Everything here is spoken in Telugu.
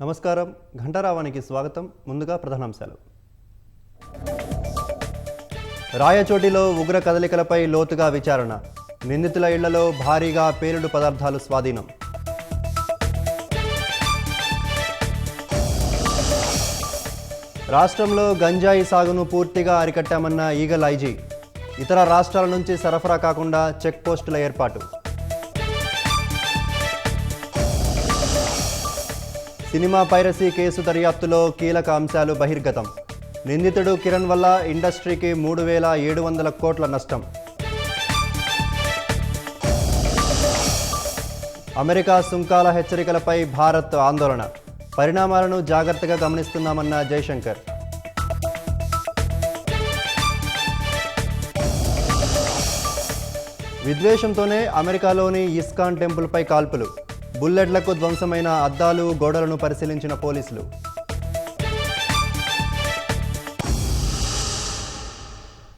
నమస్కారం. ఘంటారావానికి స్వాగతం. ముందుగా ప్రధానాంశాలు. రాయచోటిలో ఉగ్ర కదలికలపై లోతుగా విచారణ. నిందితుల ఇళ్లలో భారీగా పేలుడు పదార్థాలు స్వాధీనం. రాష్ట్రంలో గంజాయి సాగును పూర్తిగా అరికట్టామన్న ఈగల్ ఐజీ. ఇతర రాష్ట్రాల నుంచి సరఫరా కాకుండా చెక్ పోస్టుల ఏర్పాటు. సినిమా పైరసీ కేసు దర్యాప్తులో కీలక అంశాలు బహిర్గతం. నిందితుడు కిరణ్ వల్ల ఇండస్ట్రీకి 3,700 కోట్ల నష్టం. అమెరికా సుంకాల హెచ్చరికలపై భారత్ ఆందోళన. పరిణామాలను జాగ్రత్తగా గమనిస్తున్నామన్న జైశంకర్. విద్వేషంతోనే అమెరికాలోని ఇస్కాన్ టెంపుల్పై కాల్పులు. బుల్లెట్లకు ధ్వంసమైన అద్దాలు, గోడలను పరిశీలించిన పోలీసులు.